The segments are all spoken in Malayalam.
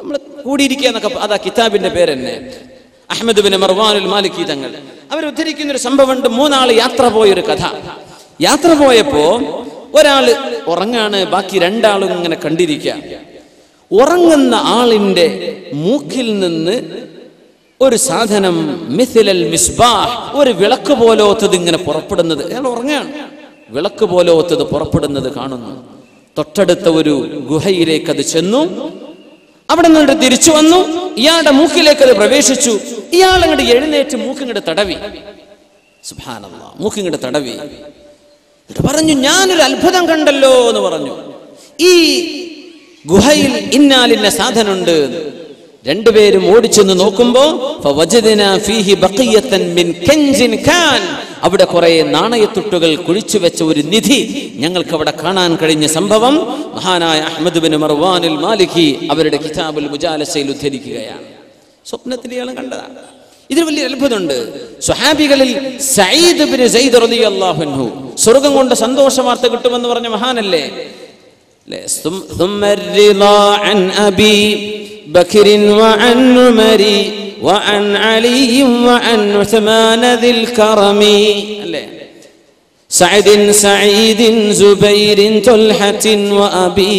നമ്മൾ കൂടിയിരിക്കുക എന്നൊക്കെ, അതാ കിതാബിന്റെ പേര് തന്നെ. അഹ്മദ് ബിൻ മർവാനുൽ മാലിക്കി തങ്ങൾ അവരുദ്ധരിക്കുന്ന ഒരു സംഭവമുണ്ട്. 3 ആള് യാത്ര പോയൊരു കഥ. യാത്ര പോയപ്പോ ഒരാള് ഉറങ്ങാണ്, ബാക്കി 2 ആളും ഇങ്ങനെ കണ്ടിരിക്കുക. ഉറങ്ങുന്ന ആളിന്റെ മൂക്കിൽ നിന്ന് ഒരു സാധനം മിഥിലൽ മിസ്ബാഹ്, ഒരു വിളക്ക് പോലോത്തത് ഇങ്ങനെ പുറപ്പെടുന്നത്. അയാൾ ഉറങ്ങാണ്, വിളക്ക് പോലോത്തത് പുറപ്പെടുന്നത് കാണുന്നു. തൊട്ടടുത്ത ഒരു ഗുഹയിലേക്ക് അത് ചെന്നു. അവിടെ നിന്നിട്ട് തിരിച്ചു വന്നു. ഇയാളുടെ മൂക്കിലേക്ക് അത് പ്രവേശിച്ചു. ഇയാൾ അങ്ങോട്ട് എഴുന്നേറ്റ് മൂക്കിങ്ങോട്ട് തടവി. സുബ്ഹാനല്ലാഹ്, മൂക്കിങ്ങോട്ട് തടവി. പറഞ്ഞു, ഞാനൊരു അത്ഭുതം കണ്ടല്ലോ എന്ന് പറഞ്ഞു. ഈ ഗുഹയിൽ ഇന്നാലിന്ന സാധനമുണ്ട്. 2 പേരും ഓടിച്ചെന്ന് നോക്കുമ്പോ അവിടെ കുറെ നാണയത്തുട്ടുകൾ കുഴിച്ചു വെച്ച ഒരു നിധി ഞങ്ങൾക്ക് അവിടെ കാണാൻ കഴിഞ്ഞ സംഭവം മഹാനായ അഹ്മദ് ബിൻ മർവാനുൽ മാലിക്കി അവരുടെ കിതാബുൽ മുജാലസയിൽ ഉദ്ധരിക്കുകയാണ്. സ്വപ്നത്തിൽ ഇയാൾ കണ്ടതാണ്. ഇതിൽ വലിയ അത്ഭുതമുണ്ട്. സ്വഹാബികളിൽ സഈദ് ബിൻ സൈദ് റളിയല്ലാഹു അൻഹു സ്വർഗ്ഗം കൊണ്ട് സന്തോഷ വാർത്ത കിട്ടുമെന്ന് പറഞ്ഞ മഹാനല്ലേ. بكر وعن عمر وعن علي وعن عثمان ذي الكرم سعد سعيد زبير طلحة وأبي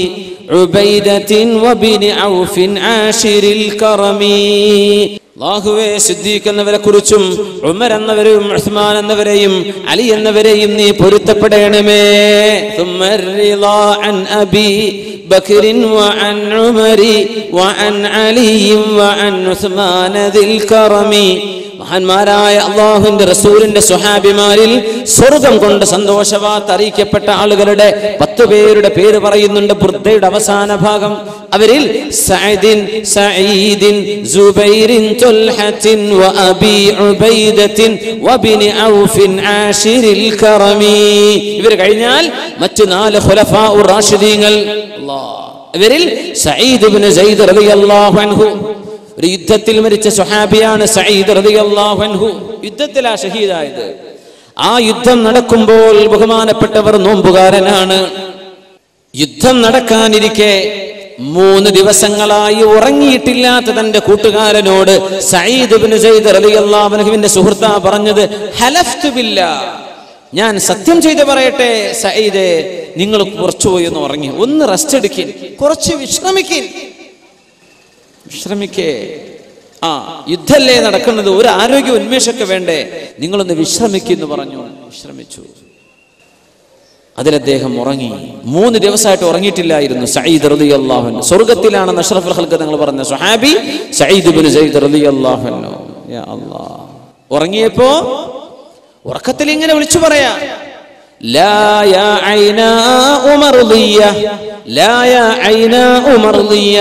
عبيدة وبن عوف عاشر الكرم. അല്ലാഹുവേ, സിദ്ദീഖ് എന്നവരെ കുറിച്ചും ഉമർ എന്നവരെയും ഉസ്മാൻ എന്നവരെയും അലി എന്നവരെയും നീ പൊരുത്തപ്പെടണമേ. ثم الرضا عن أبي بكر وعن عمر وعن علي وعن عثمان ذي الكرم. മഹാന്മാരായ അല്ലാഹുവിന്റെ റസൂലിന്റെ സ്വഹാബിമാരിൽ സ്വർഗ്ഗം കൊണ്ട് സന്തോഷവാർത്ത അറിയിക്കപ്പെട്ട ആളുകളുടെ 10 പേരുടെ പേര് പറയുന്നുണ്ട് ബുർദയുടെ അവസാന ഭാഗം. അവരിൽ സഅദിൻ സഈദിൻ സുബൈറിൻ തുൽഹത്തിൻ വഅബി ഉബൈദത്തിൻ വബിനി ഔഫിൻ ആശിരിൽ കറമി. ഇവർ കഴിഞ്ഞാൽ മറ്റു 4 ഖുലഫാഉർ റാഷിദീങ്ങൾ. ഇവരിൽ സഈദ് ഇബ്നു സൈദ് റളിയല്ലാഹു അൻഹു ഒരു യുദ്ധത്തിൽ മരിച്ച സ്വഹാബിയാണ് സഈദ് റളിയല്ലാഹു അൻഹു. യുദ്ധത്തിലാ ഷഹീദായത്. ആ യുദ്ധം നടക്കുമ്പോൾ ബഹുമാനപ്പെട്ടവർ നോമ്പുകാരനാണ്. യുദ്ധം നടക്കാനിരിക്കെ 3 ദിവസങ്ങളായി ഉറങ്ങിയിട്ടില്ലാത്ത തന്റെ കൂട്ടുകാരനോട് സഈദ് ഇബ്നു സൈദ് റളിയല്ലാഹു അൻഹുവിന്റെ സുഹൃത്താ പറഞ്ഞത്, ഹലഫ്തു ബില്ലാഹ്, ഞാൻ സത്യം ചെയ്ത് പറയട്ടെ സഈദേ, നിങ്ങൾ കുറച്ചുപോയി ഒന്ന് ഉറങ്ങി, ഒന്ന് റെസ്റ്റ് എടുക്കിൻ, കുറച്ച് വിശ്രമിക്കേ. യുദ്ധല്ലേ നടക്കുന്നത്, ഒരു ആരോഗ്യ ഉന്മേഷമൊക്കെ വേണ്ടേ, നിങ്ങളൊന്ന് വിശ്രമിക്കുന്നു പറഞ്ഞു. വിശ്രമിച്ചു. അതിൽ അദ്ദേഹം ഉറങ്ങി. 3 ദിവസമായിട്ട് ഉറങ്ങിയിട്ടില്ലായിരുന്നു സഈദ് റളിയല്ലാഹു അൻഹു. സ്വർഗ്ഗത്തിലാണെന്ന് അഷ്റഫുൽ ഖൽഖ് തങ്ങൾ പറഞ്ഞ സ്വഹാബി സഈദ് ഇബ്നു സൈദ് റളിയല്ലാഹു അൻഹു. യാ അല്ലാഹ്, ഉറങ്ങിയപ്പോ ഉറക്കത്തിൽ ഇങ്ങനെ വിളിച്ചു പറയാ, ലാ യാ ഐനാ ഉമർദിയ, ലാ യാ ഐനാ ഉമർദിയ,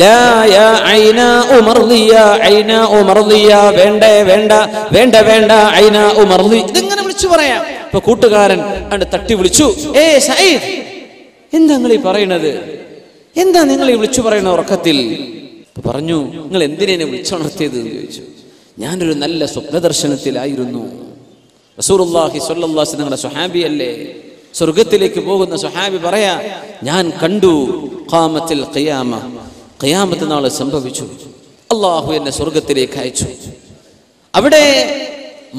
ലാ യാ ഐനാ ഉമർദിയ, ഐനാ ഉമർദിയ, വേണ്ട വേണ്ട വേണ്ട വേണ്ട ഐനാ ഉമർദി. ഇതിങ്ങനെ വിളിച്ചു പറയാം. ഇപ്പൊ കൂട്ടുകാരൻ അണ്ട് തട്ടി വിളിച്ചു, ഏ സഈദ്, എന്താ നിങ്ങൾ ഈ പറയണത്? എന്താ നിങ്ങൾ ഈ വിളിച്ചു പറയുന്ന ഉറക്കത്തിൽ? പറഞ്ഞു, നിങ്ങൾ എന്തിനെ വിളിച്ചുണർത്തിയത് എന്ന് ചോദിച്ചു. ഞാനൊരു നല്ല സ്വപ്നദർശനത്തിലായിരുന്നു. റസൂലുള്ളാഹി സ്വല്ലല്ലാഹു അലൈഹി വസല്ലം നിങ്ങളുടെ സ്വഹാബിയല്ലേ, സ്വർഗത്തിലേക്ക് പോകുന്ന സ്വഹാബി പറയാ, ഞാൻ കണ്ടു ഖാമത്തിൽ ഖിയാമ, ഖിയാമത്ത് നാൾ സംഭവിച്ചു, അല്ലാഹു എന്നെ സ്വർഗത്തിലേക്ക് അയച്ചു. അവിടെ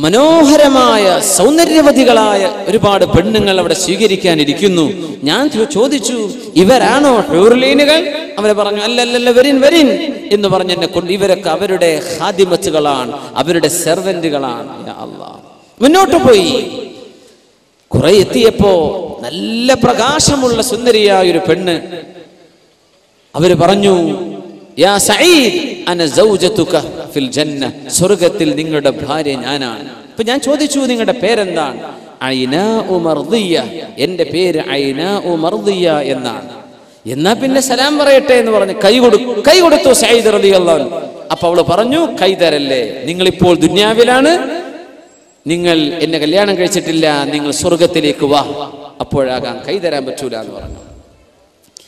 മനോഹരമായ സൗന്ദര്യവതികളായ ഒരുപാട് പെണ്ണുങ്ങൾ അവിടെ സ്വീകരിക്കാനിരിക്കുന്നു. ഞാൻ ചോദിച്ചു, ഇവരാണോ ഹൂറുലീനുകൾ? അവരെ പറഞ്ഞു, അല്ലല്ല, വരിൻ വരിൻ എന്ന് പറഞ്ഞ് എന്നെ കൊണ്ട്, ഇവരൊക്കെ അവരുടെ ഖാദിമത്തുകളാണ്, അവരുടെ സെർവന്റുകളാണ്. യാ അല്ലാഹ്, മുന്നോട്ട് പോയി. കുറെ എത്തിയപ്പോ നല്ല പ്രകാശമുള്ള സുന്ദരിയായ ഒരു പെണ്ണ്. അവര് പറഞ്ഞു, യാ സഈദ് അന സൗജതുക ഫിൽ ജന്ന, സ്വർഗ്ഗത്തിൽ നിങ്ങളുടെ ഭാര്യ ഞാനാണ്. അപ്പൊ ഞാൻ ചോദിച്ചു, നിങ്ങളുടെ പേരെന്താണ്? ഐനാ ഉമർദിയ, എന്റെ പേര് ഐനാ ഉമർദിയ എന്നാണ്. എന്നാ പിന്നെ സലാം പറയട്ടെ എന്ന് പറഞ്ഞ് കൈ കൊടുത്തു സഈദ് റളിയല്ലാഹു അൻഹു. അപ്പൊ അവള് പറഞ്ഞു, കൈ തരല്ലേ, നിങ്ങളിപ്പോൾ ദുനിയാവിലാണ്, നിങ്ങൾ എന്നെ കല്യാണം കഴിച്ചിട്ടില്ല, നിങ്ങൾ സ്വർഗത്തിലേക്ക് വാ, അപ്പോഴാകാം കൈ തരാൻ പറ്റൂല എന്ന് പറഞ്ഞു.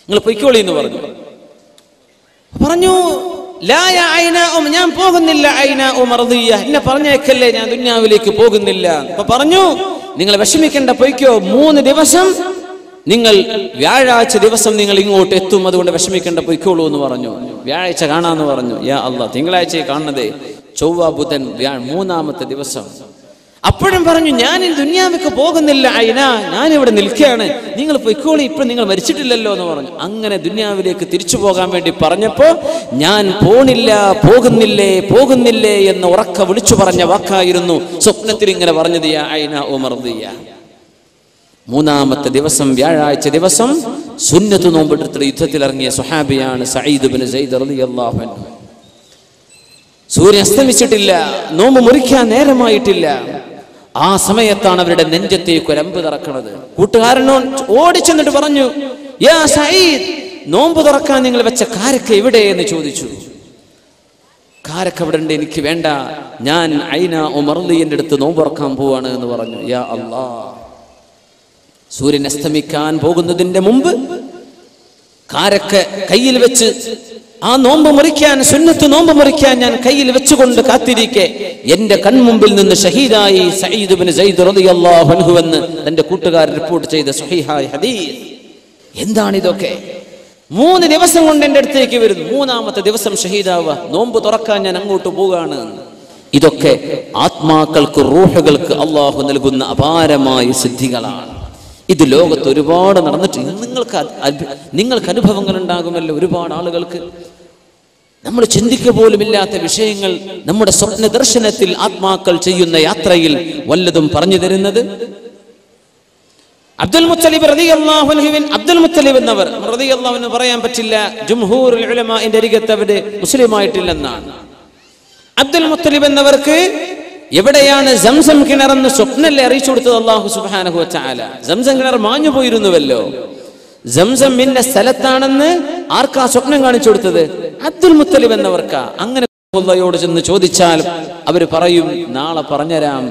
നിങ്ങൾ പൊയ്ക്കോളി എന്ന് പറഞ്ഞു. ലാ യാ ഐനാ, ഞാൻ പോകുന്നില്ല, ഐനാ ഉമർദിയ, എന്നെ പറഞ്ഞേക്കല്ലേ, ഞാൻ ദുനിയാവിലേക്ക് പോകുന്നില്ല. അപ്പൊ പറഞ്ഞു, നിങ്ങൾ വിഷമിക്കേണ്ട, പൊയ്ക്കോ, 3 ദിവസം നിങ്ങൾ വ്യാഴാഴ്ച ദിവസം നിങ്ങൾ ഇങ്ങോട്ട് എത്തും, അതുകൊണ്ട് വിഷമിക്കേണ്ട, പൊയ്ക്കോളൂ എന്ന് പറഞ്ഞു. വ്യാഴാഴ്ച കാണാന്ന് പറഞ്ഞു. യാ അല്ലാഹ്, തിങ്കളാഴ്ച കാണുന്നത്, ചൊവ്വ ബുധൻ മൂന്നാമത്തെ ദിവസം. അപ്പോഴും പറഞ്ഞു, ഞാൻ ഈ ദുനിയാവിലേക്ക് പോകുന്നില്ല ഐന, ഞാനിവിടെ നിൽക്കുകയാണ്, നിങ്ങൾ പൊയ്ക്കോളി, ഇപ്പൊ നിങ്ങൾ മരിച്ചിട്ടില്ലല്ലോ എന്ന് പറഞ്ഞു. അങ്ങനെ ദുനിയാവിലേക്ക് തിരിച്ചു പോകാൻ വേണ്ടി പറഞ്ഞപ്പോ, ഞാൻ പോണില്ല, പോകുന്നില്ലേ എന്ന് ഉറക്ക വിളിച്ചു പറഞ്ഞ വാക്കായിരുന്നു സ്വപ്നത്തിൽ ഇങ്ങനെ പറഞ്ഞത്, യാ ഐന ഉമർദിയ. മൂന്നാമത്തെ ദിവസം വ്യാഴാഴ്ച ദിവസം സുന്നത്ത് നോമ്പെടുത്തിട്ട് യുദ്ധത്തിൽ ഇറങ്ങിയ സ്വഹാബിയാണ് സഈദ് ബിൻ സൈദ് റളിയല്ലാഹു അൻഹു. സൂര്യൻ അസ്തമിച്ചിട്ടില്ല, നോമ്പ് മുറിക്കാൻ നേരമായിട്ടില്ല. ആ സമയത്താണ് അവരുടെ നെഞ്ചത്തേക്ക് ഒരു അമ്പ് തറക്കുന്നത്. കൂട്ടുകാരനോ ഓടിച്ചെന്നിട്ട് പറഞ്ഞു, യാ സഈദ്, നോമ്പ് തുറക്കാൻ നിങ്ങൾ വെച്ച കാരക്ക എവിടെ എന്ന് ചോദിച്ചു. കാരക്ക അവിടെ ഉണ്ട്, എനിക്ക് വേണ്ട, ഞാൻ ഐന ഉമർദിയുടെ അടുത്ത് നോമ്പ് തുറക്കാൻ പോവാണ് എന്ന് പറഞ്ഞു. യാ അല്ലാഹ്, സൂര്യൻ അസ്തമിക്കാൻ പോകുന്നതിന്റെ മുമ്പ് കാരക്ക കയ്യിൽ വെച്ച് ആ നോമ്പ് മുറിക്കാൻ, സുന്നത്ത് നോമ്പ് മുറിക്കാൻ ഞാൻ കയ്യിൽ വെച്ചുകൊണ്ട് കാത്തിരിക്കെ എന്റെ കൺമുമ്പിൽ നിന്ന് ഷഹീദായി സഈദ് ബിൻ സൈദ് റളിയല്ലാഹു അൻഹു എന്ന് തന്റെ കൂട്ടുകാർ റിപ്പോർട്ട് ചെയ്ത സ്വഹീഹായ ഹദീസ്. എന്താണിതൊക്കെ? 3 ദിവസം കൊണ്ട് എന്റെ അടുത്തേക്ക് വരുന്നു, മൂന്നാമത്തെ ദിവസം ഷഹീദാവുക, നോമ്പ് തുറക്കാൻ ഞാൻ അങ്ങോട്ട് പോവുകയാണ്. ഇതൊക്കെ ആത്മാക്കൾക്ക്, റൂഹുകൾക്ക് അള്ളാഹു നൽകുന്ന അപാരമായ സിദ്ധികളാണ്. ഇത് ലോകത്ത് ഒരുപാട് നടന്നിട്ടുണ്ട്. നിങ്ങൾക്ക് അനുഭവങ്ങൾ ഉണ്ടാകുമല്ലോ. ഒരുപാട് ആളുകൾക്ക് നമ്മൾ ചിന്തിക്കുക പോലുമില്ലാത്ത വിഷയങ്ങൾ നമ്മുടെ സ്വപ്ന ദർശനത്തിൽ ആത്മാക്കൾ ചെയ്യുന്ന യാത്രയിൽ വല്ലതും പറഞ്ഞു തരുന്നത്. അബ്ദുൽ മുത്തലിബ് റളിയല്ലാഹു അൻഹു, അബ്ദുൽ മുത്തലിബ് എന്നവർ റളിയല്ലാഹു അൻഹു പറയാൻ പറ്റില്ല, ജംഹൂറുൽ ഉലമാഇന്റെ അരികത്ത് അവര് മുസ്ലിം ആയിട്ടില്ലെന്നാണ്. അബ്ദുൽ മുത്തലിബ് എന്നവർക്ക് എവിടെയാണ് സംസം കിണറെന്ന് സ്വപ്നല്ലേ അറിയിച്ചു കൊടുത്തത് അല്ലാഹു സുബ്ഹാനഹു വ തആല. സംസം കിണർ മാഞ്ഞു പോയിരുന്നുവല്ലോ. സംസം ഇന്ന സ്ഥലത്താണെന്ന് ആർക്കാ സ്വപ്നം കാണിച്ചു കൊടുത്തത്? അബ്ദുൽ മുത്തലിബ് എന്നവർക്കാ. അങ്ങനെ അല്ലാഹുവോട് ചെന്ന് ചോദിച്ചാൽ അവർ പറയും, നാളെ പറഞ്ഞുതരാം,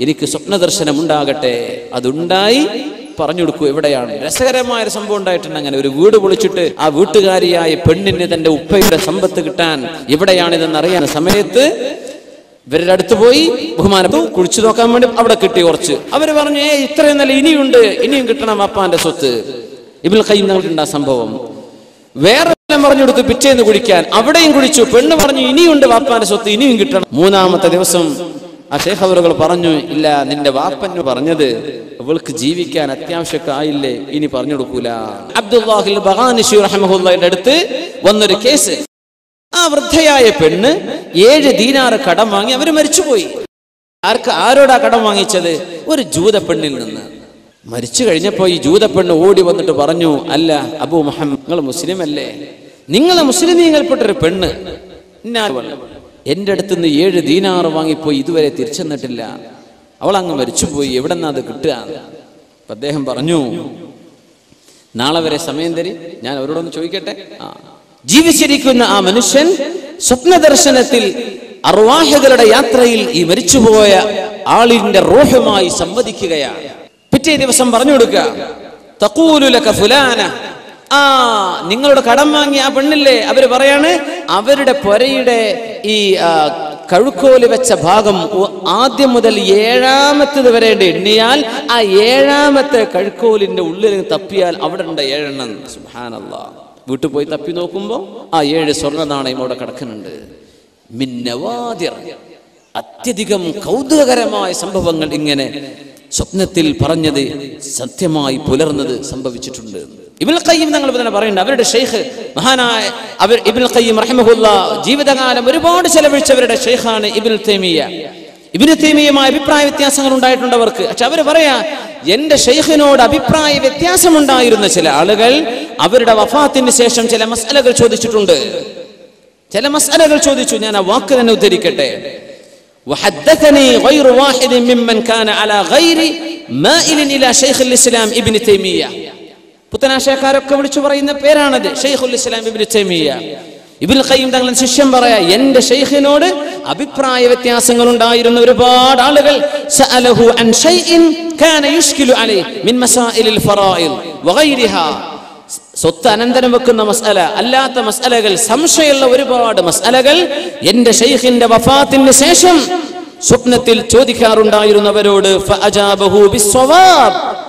എനിക്ക് സ്വപ്ന ദർശനം ഉണ്ടാകട്ടെ. അതുണ്ടായി പറഞ്ഞു കൊടുക്കൂ എവിടെയാണ്. രസകരമായ ഒരു സംഭവം ഉണ്ടായിട്ടുണ്ട്. അങ്ങനെ ഒരു വീട് പൊളിച്ചിട്ട് ആ വീട്ടുകാരിയായ പെണ്ണിന് തന്റെ ഉപ്പയുടെ സമ്പത്ത് കിട്ടാൻ എവിടെയാണിതെന്ന് അറിയാൻ സമയത്ത് ഇവരുടെ അടുത്ത് പോയി ബഹുമാനപ്പെട്ടു കുഴിച്ചു നോക്കാൻ വേണ്ടി അവിടെ കിട്ടി കുറച്ച്. അവര് പറഞ്ഞു, ഇത്രയും നല്ല ഇനിയുണ്ട്, ഇനിയും കിട്ടണം അപ്പാന്റെ സ്വത്ത്. ഇബ്നുൽ ഖയ്യിം തങ്ങൾക്കുണ്ട് ആ സംഭവം. വേറെ പറഞ്ഞു കൊടുത്തു പിറ്റേന്ന് കുടിക്കാൻ, അവിടെയും കുടിച്ചു. പെണ്ണ് പറഞ്ഞു, ഇനിയുണ്ട് വാപ്പാന്റെ സ്വത്ത്, ഇനിയും കിട്ടണം. മൂന്നാമത്തെ ദിവസം ആ ഷേഖ് അവറുകൾ പറഞ്ഞു, ഇല്ല, നിന്റെ വാപ്പന് പറഞ്ഞത് അവൾക്ക് ജീവിക്കാൻ അത്യാവശ്യമൊക്കെ ആയില്ലേ, ഇനി പറഞ്ഞു കൊടുക്കൂല. അബ്ദുല്ലാഹിൽ ബഗാനിശി റഹ്മഹുല്ലാഹിന്റെ അടുത്ത് വന്നൊരു കേസ്. ആ വൃദ്ധയായ പെണ്ണ് 7 ദീനാറ് കടം വാങ്ങി അവര് മരിച്ചുപോയി. ആരോടാ കടം വാങ്ങിച്ചത്? ഒരു ജൂത പെണ്ണിൽ നിന്ന്. മരിച്ചു കഴിഞ്ഞപ്പോ ഈ ജൂത പെണ്ണ് ഓടി വന്നിട്ട് പറഞ്ഞു, അല്ല അബൂ മുഹമ്മദ്, നിങ്ങൾ മുസ്ലിം അല്ലേ? നിങ്ങളെ മുസ്ലിമീങ്ങൾപ്പെട്ടൊരു പെണ്ണ് എന്റെ അടുത്ത് നിന്ന് 7 ദീനാറ് വാങ്ങിപ്പോയി, ഇതുവരെ തിരിച്ചെന്നിട്ടില്ല, അവൾ അങ്ങ് മരിച്ചുപോയി, എവിടെ നിന്നാ അത് കിട്ടുക? അപ്പൊ അദ്ദേഹം പറഞ്ഞു, നാളെ വരെ സമയം തരി, ഞാൻ അവരോടൊന്ന് ചോദിക്കട്ടെ. ജീവിച്ചിരിക്കുന്ന ആ മനുഷ്യൻ സ്വപ്ന ദർശനത്തിൽ അർവാഹുകളുടെ യാത്രയിൽ ഈ മരിച്ചുപോയ ആളിന്റെ റൂഹുമായി സംവദിക്കുകയാണ്. പിറ്റേ ദിവസം പറഞ്ഞു കൊടുക്കുക, തഖൂലു ലക ഫുലാന, നിങ്ങളുടെ കടം വാങ്ങിയ ആ പെണ്ണില്ലേ, അവര് പറയാണ്, അവരുടെ പൊരയുടെ ഈ കഴുക്കോല് വെച്ച ഭാഗം ആദ്യം മുതൽ 7ാമത്തേത് വരെ എണ്ണിയാൽ ആ 7ാമത്തെ കഴുക്കോലിന്റെ ഉള്ളിൽ തപ്പിയാൽ അവിടെ ഉണ്ട് 7 എണ്ണം. സുബ്ഹാനല്ലാഹ്. വീട്ടിൽ പോയി തപ്പി നോക്കുമ്പോൾ ആ 7 സ്വർണ്ണ നാണയം അവിടെ കിടക്കുന്നുണ്ട്. മിന്നവാദിർ, അത്യധികം കൗതുകകരമായ സംഭവങ്ങൾ ഇങ്ങനെ സ്വപ്നത്തിൽ പറഞ്ഞത് സത്യമായി പുലർന്നത് സംഭവിച്ചിട്ടുണ്ട്. ഇബ്നുൽ ഖയ്യിം തങ്ങൾ തന്നെ പറയുന്നുണ്ട്, അവരുടെ ഷെയ്ഖ് മഹാനായ ഇബ്നുൽ ഖയ്യിം റഹിമഹുല്ലാഹ് ജീവിതകാലം ഒരുപാട് ചെലവഴിച്ചവരുടെ ഷെയ്ഖാണ് ഇബ്നുൽ തൈമിയ്യ. ഇബ്നു തൈമിയ്യയുമായി അഭിപ്രായ വ്യത്യാസങ്ങൾ ഉണ്ടായിട്ടുണ്ട് അവർക്ക്. പക്ഷെ അവർ പറയാ, എന്റെ ഷെയ്ഖിനോട് അഭിപ്രായ വ്യത്യാസമുണ്ടായിരുന്ന ചില ആളുകൾ അവരുടെ വഫാത്തിന് ശേഷം ചില മസ്അലകൾ ചോദിച്ചിട്ടുണ്ട്. ചില മസ്അലകൾ ചോദിച്ചു. ഞാൻ ആ വാക്ക് തന്നെ ഉദ്ധരിക്കട്ടെ. وحدثني غير واحد ممن كان على غير مائل الى شيخ الاسلام ابن تيميه. പുത്തനാശയക്കാരൊക്കെ വിളിച്ചു പറയുന്ന പേരാണത്, ഷെയ്ഖുൽ ഇസ്ലാം ഇബ്നു തൈമിയ്യ. ഇബ്നുൽ ഖയ്യിം തങ്ങളുടെ ശിഷ്യൻ പറയാ, എന്റെ ഷെയ്ഖിനോട് അഭിപ്രായ വ്യത്യാസങ്ങൾ ഉണ്ടായിരുന്ന ഒരുപാട് ആളുകൾ സഅലഹു അൻ ഷൈഇൻ കാന യുഷ്കിലു അലൈഹി മിൻ മസായിലിൽ ഫറായിദ് വഗൈരിഹാ. സ്വത്ത് അനന്തരം വെക്കുന്ന മസ്അല അല്ലാത്ത മസ്അലകൾ, സംശയമുള്ള ഒരുപാട് മസ്അലകൾ എന്റെ ഷെയ്ഖിന്റെ വഫാത്തിന് ശേഷം സ്വപ്നത്തിൽ ചോദിക്കാറുണ്ടായിരുന്നവരോട് ഫഅജാബഹു ബിസ്സവാബ്,